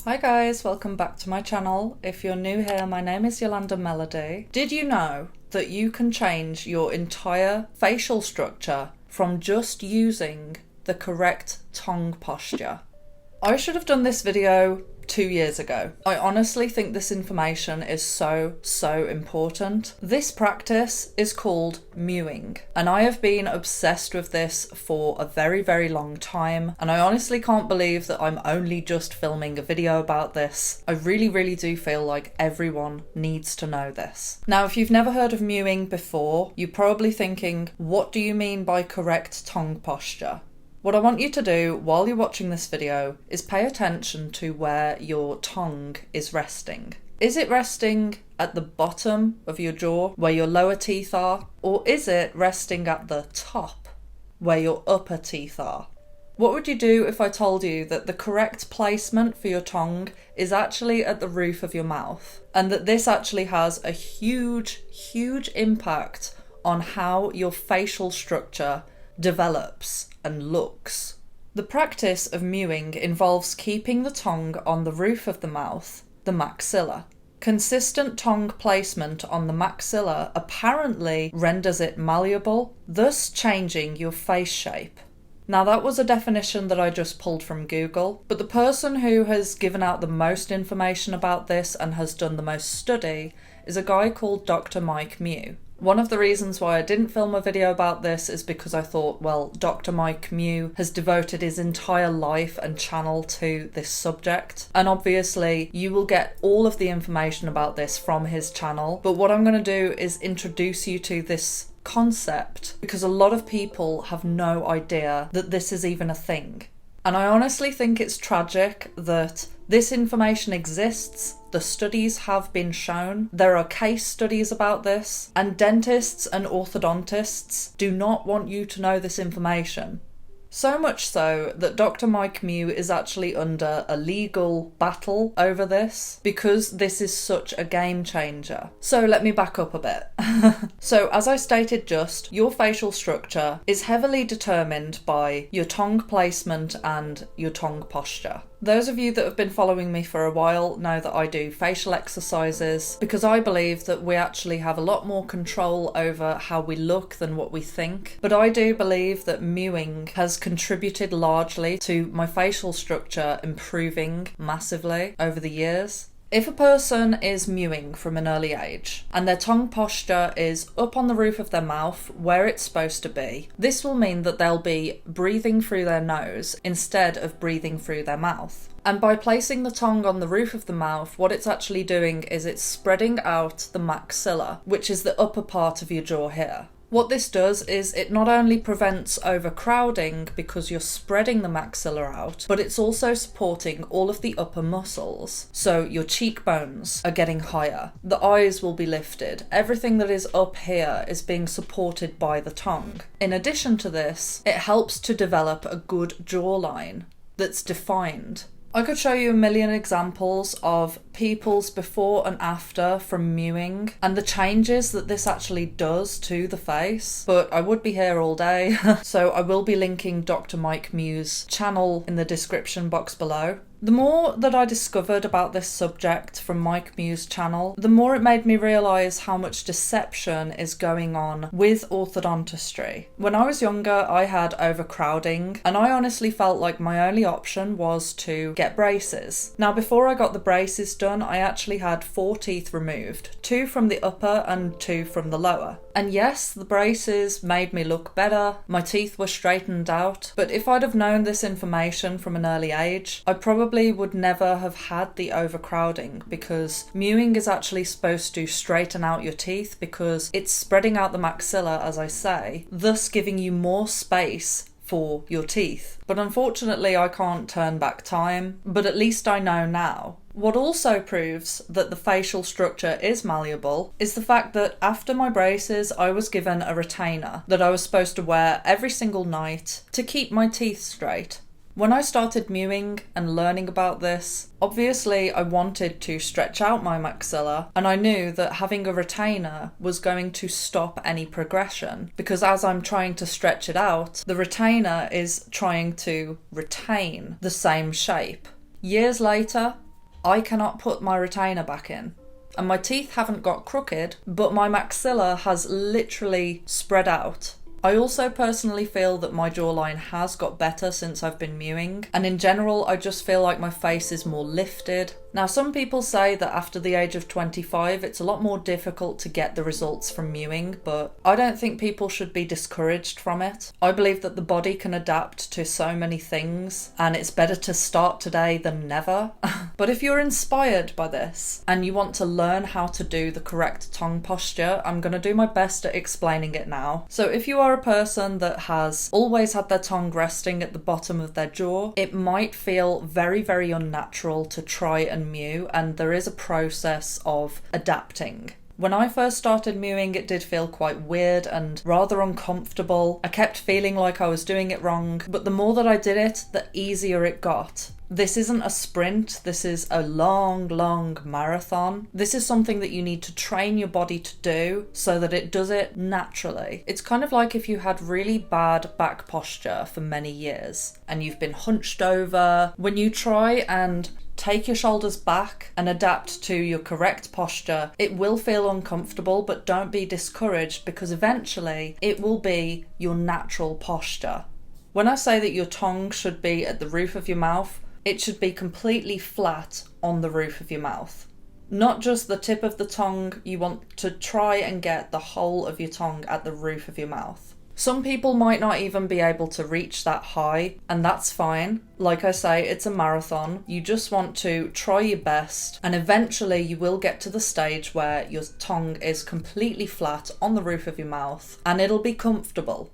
Hi guys, welcome back to my channel. If you're new here, my name is Yolanda Melody. Did you know that you can change your entire facial structure from just using the correct tongue posture? I should have done this video 2 years ago. I honestly think this information is so important. This practice is called mewing, and I have been obsessed with this for a very long time, and I honestly can't believe that I'm only just filming a video about this. I really do feel like everyone needs to know this. Now, if you've never heard of mewing before, you're probably thinking, what do you mean by correct tongue posture? What I want you to do while you're watching this video is pay attention to where your tongue is resting. Is it resting at the bottom of your jaw, where your lower teeth are, or is it resting at the top, where your upper teeth are? What would you do if I told you that the correct placement for your tongue is actually at the roof of your mouth, and that this actually has a huge impact on how your facial structure develops and looks? The practice of mewing involves keeping the tongue on the roof of the mouth, the maxilla. Consistent tongue placement on the maxilla apparently renders it malleable, thus changing your face shape. Now, that was a definition that I just pulled from Google, but the person who has given out the most information about this and has done the most study is a guy called Dr. Mike Mew. One of the reasons why I didn't film a video about this is because I thought, well, Dr. Mike Mew has devoted his entire life and channel to this subject, and obviously you will get all of the information about this from his channel. But what I'm going to do is introduce you to this concept, because a lot of people have no idea that this is even a thing. And I honestly think it's tragic that this information exists. The studies have been shown. There are case studies about this, and dentists and orthodontists do not want you to know this information. So much so that Dr. Mike Mew is actually under a legal battle over this, because this is such a game changer. So let me back up a bit. So as I stated just, your facial structure is heavily determined by your tongue placement and your tongue posture. Those of you that have been following me for a while know that I do facial exercises because I believe that we actually have a lot more control over how we look than what we think. But I do believe that mewing has contributed largely to my facial structure improving massively over the years. If a person is mewing from an early age and their tongue posture is up on the roof of their mouth where it's supposed to be, this will mean that they'll be breathing through their nose instead of breathing through their mouth. And by placing the tongue on the roof of the mouth, what it's actually doing is it's spreading out the maxilla, which is the upper part of your jaw here. What this does is it not only prevents overcrowding because you're spreading the maxilla out, but it's also supporting all of the upper muscles. So your cheekbones are getting higher, the eyes will be lifted, everything that is up here is being supported by the tongue. In addition to this, it helps to develop a good jawline that's defined. I could show you a million examples of people's before and after from mewing and the changes that this actually does to the face, but I would be here all day. So I will be linking Dr. Mike Mew's channel in the description box below. The more that I discovered about this subject from Mike Mew's channel, the more it made me realise how much deception is going on with orthodontistry. When I was younger, I had overcrowding, and I honestly felt like my only option was to get braces. Now, before I got the braces done, I actually had 4 teeth removed, 2 from the upper and 2 from the lower. And yes, the braces made me look better, my teeth were straightened out, but if I'd have known this information from an early age, I probably would never have had the overcrowding, because mewing is actually supposed to straighten out your teeth because it's spreading out the maxilla, as I say, thus giving you more space for your teeth. But unfortunately, I can't turn back time, but at least I know now. What also proves that the facial structure is malleable is the fact that after my braces, I was given a retainer that I was supposed to wear every single night to keep my teeth straight. When I started mewing and learning about this, obviously I wanted to stretch out my maxilla, and I knew that having a retainer was going to stop any progression, because as I'm trying to stretch it out, the retainer is trying to retain the same shape. Years later, I cannot put my retainer back in. And my teeth haven't got crooked, but my maxilla has literally spread out. I also personally feel that my jawline has got better since I've been mewing, and in general I just feel like my face is more lifted. Now, some people say that after the age of 25 it's a lot more difficult to get the results from mewing, but I don't think people should be discouraged from it. I believe that the body can adapt to so many things, and it's better to start today than never. But if you're inspired by this and you want to learn how to do the correct tongue posture, I'm going to do my best at explaining it now. So if you are a person that has always had their tongue resting at the bottom of their jaw, it might feel very, very unnatural to try and mew, and there is a process of adapting. When I first started mewing, it did feel quite weird and rather uncomfortable. I kept feeling like I was doing it wrong, but the more that I did it, the easier it got. This isn't a sprint, this is a long, long marathon. This is something that you need to train your body to do so that it does it naturally. It's kind of like if you had really bad back posture for many years and you've been hunched over. When you try and take your shoulders back and adapt to your correct posture, it will feel uncomfortable, but don't be discouraged because eventually it will be your natural posture. When I say that your tongue should be at the roof of your mouth, it should be completely flat on the roof of your mouth. Not just the tip of the tongue, you want to try and get the whole of your tongue at the roof of your mouth. Some people might not even be able to reach that high, and that's fine. Like I say, it's a marathon. You just want to try your best, and eventually you will get to the stage where your tongue is completely flat on the roof of your mouth, and it'll be comfortable.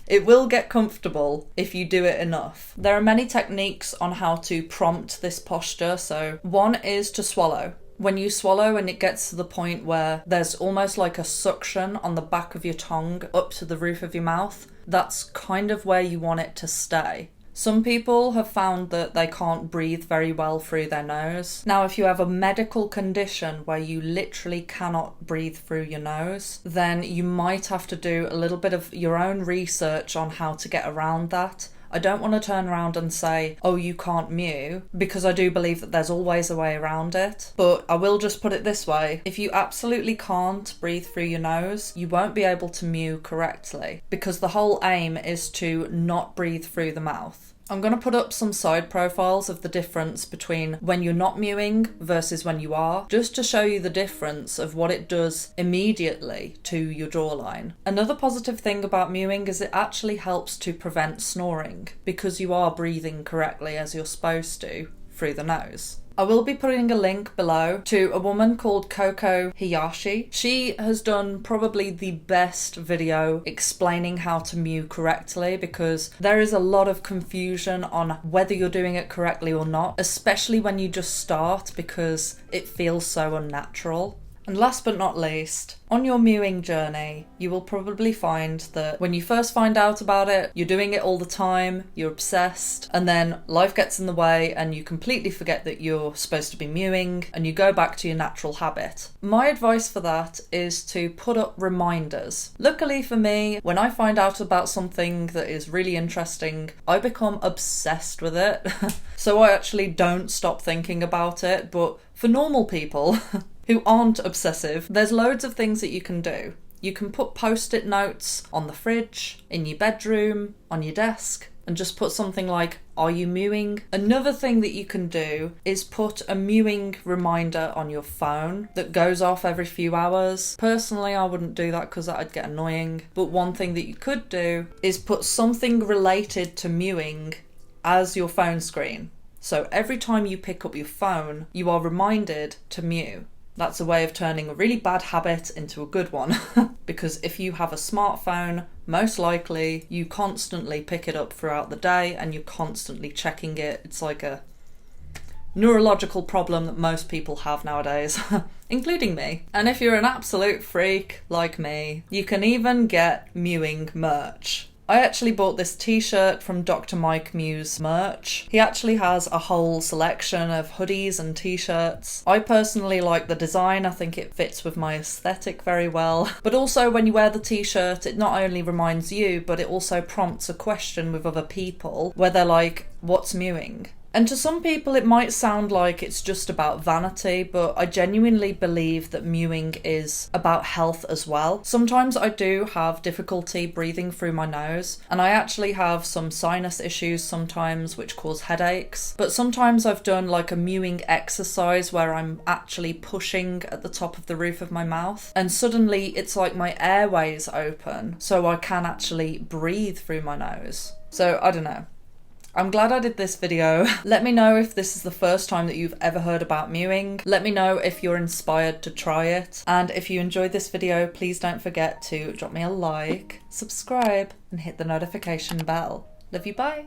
It will get comfortable if you do it enough. There are many techniques on how to prompt this posture. So one is to swallow. When you swallow and it gets to the point where there's almost like a suction on the back of your tongue up to the roof of your mouth, that's kind of where you want it to stay. Some people have found that they can't breathe very well through their nose. Now, if you have a medical condition where you literally cannot breathe through your nose, then you might have to do a little bit of your own research on how to get around that. I don't want to turn around and say, oh, you can't mew, because I do believe that there's always a way around it. But I will just put it this way. If you absolutely can't breathe through your nose, you won't be able to mew correctly, because the whole aim is to not breathe through the mouth. I'm going to put up some side profiles of the difference between when you're not mewing versus when you are, just to show you the difference of what it does immediately to your jawline. Another positive thing about mewing is it actually helps to prevent snoring, because you are breathing correctly as you're supposed to through the nose. I will be putting a link below to a woman called Coco Hiyashi. She has done probably the best video explaining how to mew correctly, because there is a lot of confusion on whether you're doing it correctly or not, especially when you just start, because it feels so unnatural. And last but not least, on your mewing journey, you will probably find that when you first find out about it, you're doing it all the time, you're obsessed, and then life gets in the way and you completely forget that you're supposed to be mewing and you go back to your natural habit. My advice for that is to put up reminders. Luckily for me, when I find out about something that is really interesting, I become obsessed with it. So I actually don't stop thinking about it, but for normal people who aren't obsessive, there's loads of things that you can do. You can put post-it notes on the fridge, in your bedroom, on your desk, and just put something like, are you mewing? Another thing that you can do is put a mewing reminder on your phone that goes off every few hours. Personally, I wouldn't do that because that'd get annoying. But one thing that you could do is put something related to mewing as your phone screen. So every time you pick up your phone, you are reminded to mew. That's a way of turning a really bad habit into a good one. Because if you have a smartphone, most likely you constantly pick it up throughout the day and you're constantly checking it. It's like a neurological problem that most people have nowadays, including me. And if you're an absolute freak like me, you can even get mewing merch. I actually bought this t-shirt from Dr. Mike Mew's merch. He actually has a whole selection of hoodies and t-shirts. I personally like the design. I think it fits with my aesthetic very well. But also when you wear the t-shirt, it not only reminds you, but it also prompts a question with other people where they're like, what's mewing? And to some people it might sound like it's just about vanity, but I genuinely believe that mewing is about health as well. Sometimes I do have difficulty breathing through my nose, and I actually have some sinus issues sometimes which cause headaches. But sometimes I've done like a mewing exercise where I'm actually pushing at the top of the roof of my mouth, and suddenly it's like my airways open so I can actually breathe through my nose. So I don't know. I'm glad I did this video. Let me know if this is the first time that you've ever heard about mewing. Let me know if you're inspired to try it. And if you enjoyed this video, please don't forget to drop me a like, subscribe, and hit the notification bell. Love you, bye.